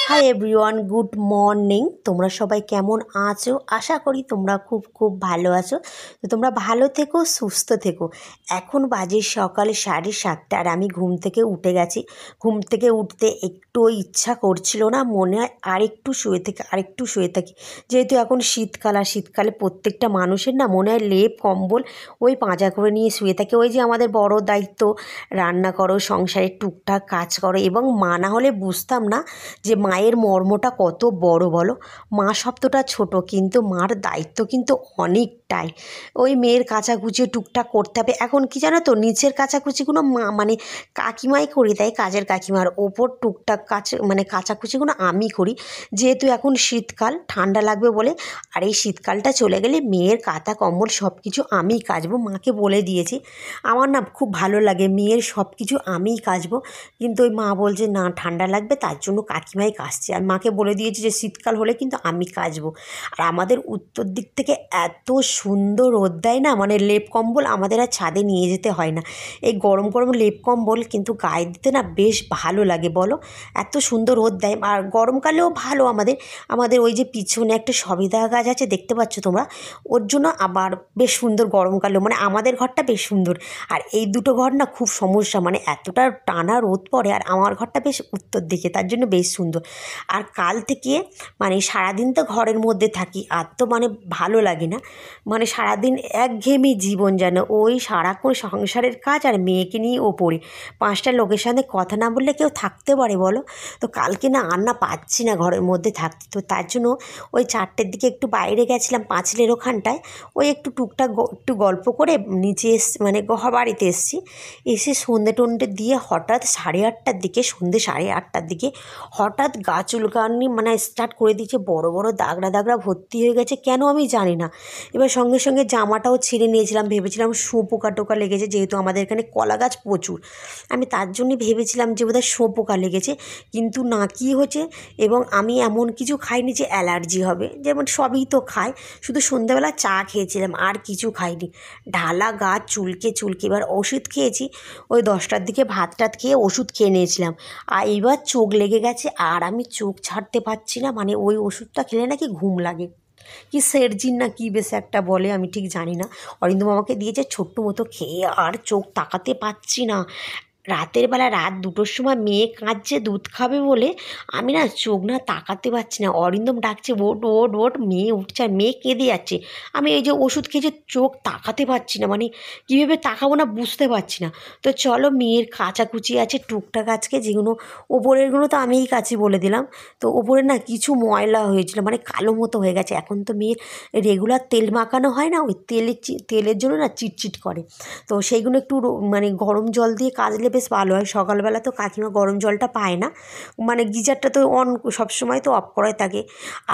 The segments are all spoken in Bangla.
Hi everyone, good morning. তোমরা সবাই কেমন আছো? আশা করি তোমরা খুব খুব ভালো আছো। তো তোমরা ভালো থেকো, সুস্থ থেকো। এখন বাজে সকাল 7:30 আর আমি ঘুম থেকে উঠে গেছি। ঘুম থেকে উঠতে একটুও ইচ্ছা করছিল না, মনে হয় আরেকটু শুয়ে থাকি। যেহেতু এখন শীতকাল, আর শীতকালে প্রত্যেকটা মানুষের না মনে হয় লেপ কম্বল ওই পাঁজা করে নিয়ে শুয়ে থাকে। ওই যে আমাদের বড় দায়িত্ব, রান্না করো, সংসারের টুকটাক কাজ করো। এবং মা না হলে বুঝতাম না যে মায়ের মর্মটা কত বড় বলো। মা শব্দটা ছোট, কিন্তু মার দায়িত্ব কিন্তু অনেকটাই। ওই মেয়ের কাচাকুচি টুকটাক করতে হবে। এখন কি জানো তো, নিচের কাচাকুচিগুলো মা মানে কাকিমাই করে দেয়, কাজের কাকিমার। ওপর টুকটাক কাচাকুচিগুলো আমি করি, যেহেতু এখন শীতকাল, ঠান্ডা লাগবে বলে। আর এই শীতকালটা চলে গেলে মেয়ের কাঁথা কম্বল সব কিছু আমিই কাচবো, মাকে বলে দিয়েছি। আমার না খুব ভালো লাগে মেয়ের সব কিছু আমিই কাচবো। কিন্তু ওই মা বলছে না, ঠান্ডা লাগবে, তার জন্য কাকিমাই কাচছে। আর মাকে বলে দিয়েছি যে শীতকাল হলে কিন্তু আমি কাচবো। আর আমাদের উত্তর দিক থেকে এত সুন্দর রোদ দেয় না, মানে লেপ কম্বল আমাদের আর ছাদে নিয়ে যেতে হয় না। এই গরম গরম লেপ কম্বল কিন্তু গায়ে দিতে না বেশ ভালো লাগে বলো। এত সুন্দর রোদ দেয়। আর গরমকালেও ভালো আমাদের ওই যে পিছনে একটা সবেদা গাছ আছে, দেখতে পাচ্ছ তোমরা, ওর জন্য আবার বেশ সুন্দর গরমকালেও, মানে আমাদের ঘরটা বেশ সুন্দর। আর এই দুটো ঘর না খুব সমস্যা, মানে এতটা টানা রোদ পড়ে। আর আমার ঘরটা বেশ উত্তর দিকে, তার জন্য বেশ সুন্দর। আর কাল থেকে মানে সারাদিন তো ঘরের মধ্যে থাকি, আর তো মানে ভালো লাগে না। মানে সারাদিন একঘেয়েমি জীবন, যেন ওই সারাক্ষণ সংসারের কাজ আর মেয়েকে নিয়ে ওপরে। 5টা লোকের সাথে কথা না বললে কেউ থাকতে পারে বলো? তো কালকে না আর না পাচ্ছি না ঘরের মধ্যে থাকতে। তো তার জন্য ওই 4টের দিকে একটু বাইরে গেছিলাম, পাঁচিলের ওখানটায়। ওই একটু টুকটাক একটু গল্প করে নিচে মানে বাড়িতে এসেছি। এসে সন্ধে টন্ধে দিয়ে হঠাৎ 8:30টার দিকে, সন্ধে 8:30টার দিকে হঠাৎ গা চুলকানি মানে স্টার্ট করে দিয়েছে। বড় বড় দাগড়া দাগড়া ভর্তি হয়ে গেছে, কেন আমি জানি না। এবার সঙ্গে সঙ্গে জামাটাও ছিঁড়ে নিয়েছিলাম, ভেবেছিলাম শুঁয়োপোকা টোকা লেগেছে, যেহেতু আমাদের এখানে কলা গাছ প্রচুর। আমি তার জন্যই ভেবেছিলাম যে বোধহয় শুঁয়োপোকা লেগেছে, কিন্তু না, কী হয়েছে। এবং আমি এমন কিছু খাইনি যে অ্যালার্জি হবে, যেমন সবই তো খাই, শুধু সন্ধ্যাবেলা চা খেয়েছিলাম, আর কিছু খাইনি। ঢালা গা চুলকে চুলকে। এবার ওষুধ খেয়েছি, ওই 10টার দিকে ভাত টাত খেয়ে ওষুধ খেয়ে নিয়েছিলাম। আর এইবার চোখ লেগে গেছে, আর আমি চোখ ছাড়তে পারছি না। মানে ওই ওষুধটা খেলে নাকি ঘুম লাগে, কি সেরজিন না কি বেশ একটা বলে, আমি ঠিক জানি না। অরিন্দম আমাকে দিয়েছে ছোট্ট মতো, খেয়ে আর চোখ তাকাতে পারছি না। রাতের বেলা রাত 2টোর সময় মেয়ে কাঁদছে দুধ খাবে বলে, আমি না চোখ না তাকাতে পারছি না। অরিন্দম ডাকছে ওট ওট ওট, মেয়ে উঠছে আর মেয়ে কেঁদে যাচ্ছে। আমি এই যে ওষুধ খেয়েছে, চোখ তাকাতে পারছি না, মানে কীভাবে তাকাবো না বুঝতে পারছি না। তো চলো, মেয়ের কাচাকুচি আছে টুকটাক আজকে, যেগুলো ওপরেরগুলো তো আমিই কাচি বলে দিলাম। তো ওপরে না কিছু ময়লা হয়েছিল, মানে কালো মতো হয়ে গেছে। এখন তো মেয়ের রেগুলার তেল মাখানো হয় না, ওই তেলের জন্য না চিটচিট করে। তো সেইগুলো একটু মানে গরম জল দিয়ে কাচলে বেশ ভালো হয়। সকালবেলা তো কাকিমা গরম জলটা পায় না, মানে গিজারটা তো অন সবসময় তো অফ করাই থাকে।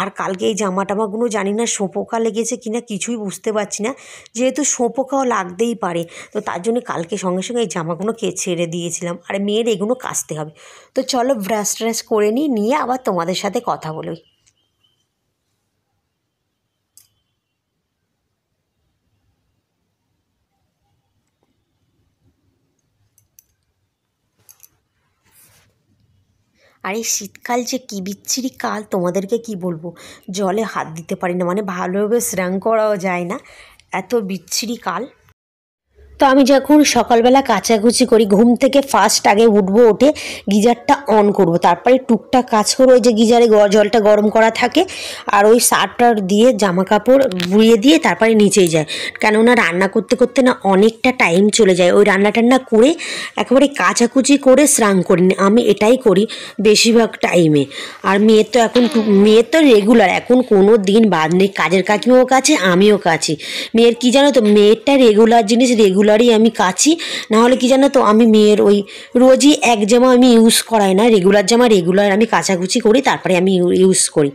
আর কালকে এই জামা টামাগুলো জানি না শোঁপোকা লেগেছে কিনা, কিছুই বুঝতে পারছি না। যেহেতু শোঁপোকাও লাগতেই পারে, তো তার জন্য কালকে সঙ্গে সঙ্গে এই জামাগুলো ছেড়ে দিয়েছিলাম। আর মেয়ের এগুলো কাচতে হবে। তো চলো ব্রাশ ট্রাশ করে নিয়ে আবার তোমাদের সাথে কথা বলি। আর এই শীতকাল যে কী বিচ্ছিরি কাল, তোমাদেরকে কি বলবো। জলে হাত দিতে পারি না, মানে ভালোভাবে স্নান করাও যায় না, এত বিচ্ছিরি কাল। তো আমি যখন সকালবেলা কাচাকুচি করি, ঘুম থেকে ফার্স্ট আগে উঠবো, উঠে গিজারটা অন করব, তারপরে টুকটাক কাজ করবো। ওই যে গিজারে জলটা গরম করা থাকে, আর ওই সার্ফটার দিয়ে জামা কাপড় ধুয়ে দিয়ে তারপরে নিচেই যায়। কেননা রান্না করতে করতে না অনেকটা টাইম চলে যায়। ওই রান্না টান্না করে একেবারে কাচাকুচি করে স্নান করি, আমি এটাই করি বেশিরভাগ টাইমে। আর মেয়ের তো রেগুলার, এখন কোনো দিন বাদ নেই, কাজের কাকিমাও কাছে, আমিও কাছি। মেয়ের কি জানো তো, মেয়েরটা রেগুলার জিনিস রেগুলারই আমি কাছি। নাহলে কি জানো তো, আমি মেয়ের ওই রোজই এক জামা আমি ইউজ করাই না, রেগুলার জামা রেগুলার আমি কাচাকুচি করি, তারপরে আমি ইউজ করি।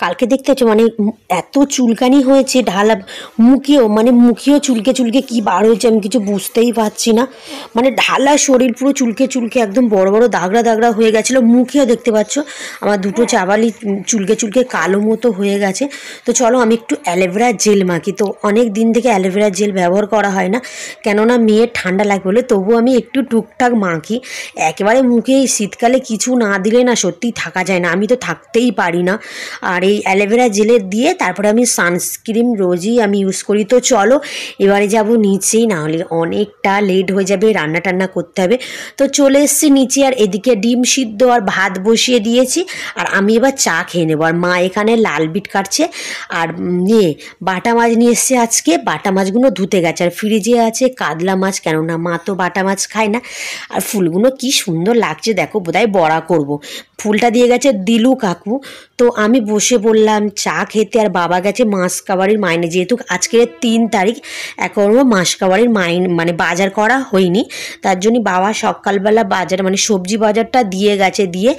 কালকে দেখতে হচ্ছে মানে এত চুলকানি হয়েছে, ঢালা মুখেও চুলকে চুলকে কী বার হয়েছে আমি কিছু বুঝতেই পারছি না। মানে ঢালা শরীর পুরো চুলকে চুলকে একদম বড় বড় দাগড়া দাগড়া হয়ে গেছিলো। মুখেও দেখতে পাচ্ছ আমার দুটো চাবালি চুলকে চুলকে কালো মতো হয়ে গেছে। তো চলো আমি একটু অ্যালোভেরা জেল মাখি। তো অনেক দিন থেকে অ্যালোভেরা জেল ব্যবহার করা হয় না, কেননা মেয়ের ঠান্ডা লাগবে বলে, তবু আমি একটু টুকটাক মাখি। একেবারে মুখে শীতকালে কিছু না দিলে না সত্যিই থাকা যায় না, আমি তো থাকতেই পারি না। আর এই অ্যালোভেরা জেলে দিয়ে তারপরে আমি সানস্ক্রিন রোজই আমি ইউজ করি। তো চলো এবারে যাব নিচেই, না হলে অনেকটা লেট হয়ে যাবে, রান্না টান্না করতে হবে। তো চলে এসেছি নিচে, আর এদিকে ডিম সিদ্ধ আর ভাত বসিয়ে দিয়েছি। আর আমি এবার চা খেয়ে নেবো। আর মা এখানে লাল বিট কাটছে। আর বাটা মাছ নিয়ে এসছে আজকে, বাটা মাছগুলো ধুতে গেছে। আর ফ্রিজে আছে কাতলা মাছ, কেননা মা তো বাটা মাছ খায় না। আর ফুলগুলো কি সুন্দর লাগছে দেখো, বোধহয় বড়া করব। ফুলটা দিয়ে গেছে দিলু কাকু। তো আমি বসে পড়লাম চা খেতে। আর বাবা গেছে মাসকাবাড়ির মাইনে, যেহেতু আজকে 3 তারিখ, এখনও মাসকাবাড়ির মানে বাজার করা হয়নি, তার জন্য বাবা সকালবেলা বাজার মানে সবজি বাজারটা দিয়ে গেছে, দিয়ে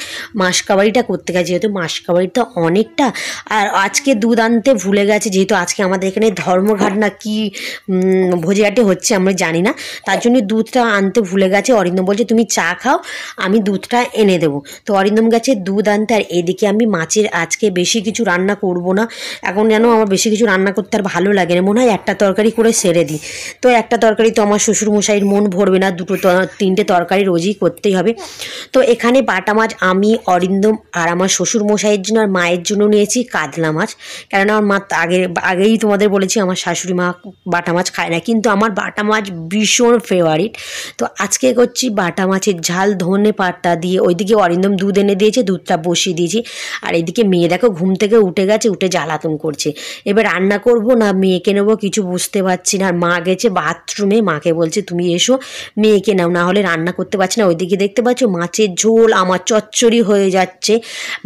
মাসকাবাড়িটা করতে গেছে, যেহেতু মাসকাবাড়িটা অনেকটা। আর আজকে দুধ আনতে ভুলে গেছে, যেহেতু আজকে আমাদের এখানে ধর্মঘাট না কি ভোজিহাটে হচ্ছে আমরা জানি না, তার জন্য দুধটা আনতে ভুলে গেছে। অরিন্দম বলছে তুমি চা খাও, আমি দুধটা এনে দেবো। তো অরিন্দম গেছে দুধ আনতে। আর এদিকে আমি মাছের আজকে বেশি কিছু রান্না করব না, এখন যেন আমার বেশি কিছু রান্না করতে আর ভালো লাগে না, মনে হয় একটা তরকারি করে সেরে দিই। তো একটা তরকারি তো আমার শ্বশুরমশাইয়ের মন ভরবে না, 2-3টে তরকারি রোজই করতেই হবে। তো এখানে বাটা মাছ আমি, অরিন্দম আর আমার শ্বশুরমশাইয়ের জন্য আর মায়ের জন্য নিয়েছি কাতলা মাছ, কেননা আমার মা আগেই তোমাদের বলেছি আমার শাশুড়ি মা বাটা মাছ খায় না, কিন্তু আমার বাটা মাছ ভীষণ ফেভারিট। তো আজকে করছি বাটা মাছের ঝাল ধনে পাতা দিয়ে। ওইদিকে অরিন্দম দুধ এনে দিয়েছে, দুধটা বসিয়ে দিয়েছি। আর এদিকে মেয়ে দেখো ঘুম থেকে উঠে গেছে, উঠে জ্বালাতন করছে। এবার রান্না করব না মেয়েকে নেবো কিছু বুঝতে পারছি না। আর মা গেছে বাথরুমে, মাকে বলছে তুমি এসো মেয়েকে নাও, না হলে রান্না করতে পারছি না। ওইদিকে দেখতে পাচ্ছ মাছের ঝোল আমার চচ্চড়ি হয়ে যাচ্ছে।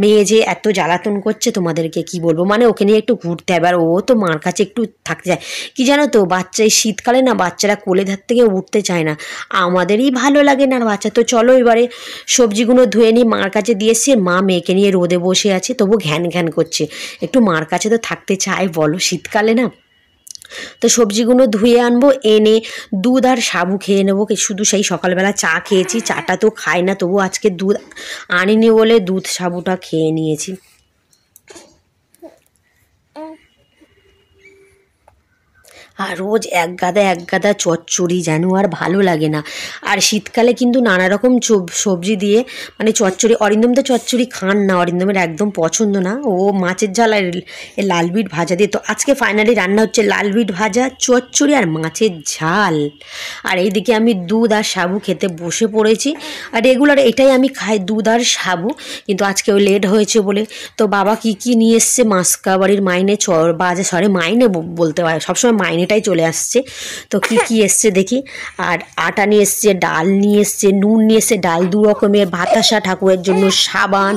মেয়ে যে এত জ্বালাতন করছে তোমাদেরকে কি বলবো, মানে ওকে নিয়ে একটু ঘুরতে হবে। আর ও তো মার কাছে একটু থাকতে যায়, কি জানো তো বাচ্চা এই শীতকালে না বাচ্চারা কোলে ধার থেকে উঠতে চায় না, আমাদেরই ভালো লাগে না আর বাচ্চা। তো চলো এবারে সবজিগুলো ধুয়ে নিই, মার কাছে দিয়ে এসছি। মা মেয়েকে নিয়ে রোদে বসে আছে, তবু ঘ্যান ঘ্যান করছে, একটু মার কাছে তো থাকতে চায় বলো শীতকালে না। তো সবজিগুলো ধুয়ে আনবো, এনে দুধ আর সাবু খেয়ে নেবো। শুধু সেই সকালবেলা চা খেয়েছি, চাটা তো খাই না, তবু আজকে দুধ আনিনি বলে দুধ সাবুটা খেয়ে নিয়েছি। আর রোজ এক গাদা চচ্চড়ি যেন আর ভালো লাগে না। আর শীতকালে কিন্তু নানা রকম সবজি দিয়ে মানে চচ্চড়ি, অরিন্দম তো চচ্চড়ি খান না, অরিন্দমের একদম পছন্দ না, ও মাছের ঝাল আর লাল বিট ভাজা দিয়ে। তো আজকে ফাইনালি রান্না হচ্ছে লাল বিট ভাজা, চচ্চড়ি আর মাছের ঝাল। আর এইদিকে আমি দুধ আর সাবু খেতে বসে পড়েছি। আর রেগুলার এটাই আমি খাই, দুধ আর সাবু, কিন্তু আজকে ওই লেট হয়েছে বলে। তো বাবা কি নিয়ে এসছে মাসকাবাড়ির মাইনে মাইনে বলতে হয়, সবসময় মাইনেটাই চলে আসছে। তো কি এসছে দেখি। আর আটা নিয়ে এসছে, ডাল নিয়ে এসছে, নুন নিয়ে এসছে, ডাল 2 রকমের, বাতাসা ঠাকুরের জন্য, সাবান,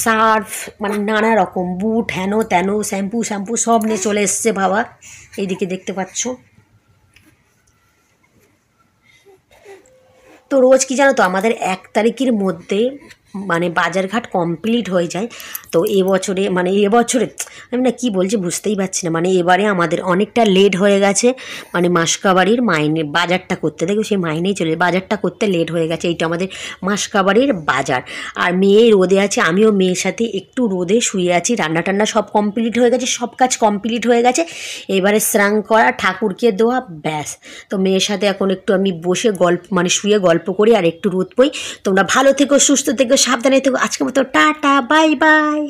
সার্ফ, মানে নানা রকম বুট, হেন তেন, শ্যাম্পু সব নিয়ে চলে এসছে বাবা। এইদিকে দেখতে পাচ্ছ। তো রোজ কি জানো তো আমাদের 1 তারিখের মধ্যে মানে বাজারঘাট কমপ্লিট হয়ে যায়। তো এবছরে আমি না কী বলছি বুঝতেই পারছি না, মানে এবারে আমাদের অনেকটা লেট হয়ে গেছে, মানে মাসকাবাড়ির মাইনে বাজারটা করতে, দেখো সেই মাইনেই চলে বাজারটা করতে লেট হয়ে গেছে। এইটা আমাদের মাসকাবাড়ির বাজার। আর মেয়ে রোদে আছে, আমিও মেয়ের সাথে একটু রোদে শুয়ে আছি। রান্না টান্না সব কমপ্লিট হয়ে গেছে, সব কাজ কমপ্লিট হয়ে গেছে, এবারে স্নান করা, ঠাকুরকে দেওয়া, ব্যাস। তো মেয়ের সাথে এখন একটু আমি বসে শুয়ে গল্প করি আর একটু রোদ পই। তোমরা ভালো থেকো, সুস্থ থেকো, সাবধানে থেকো। আজকের মতো টাটা, বাই বাই।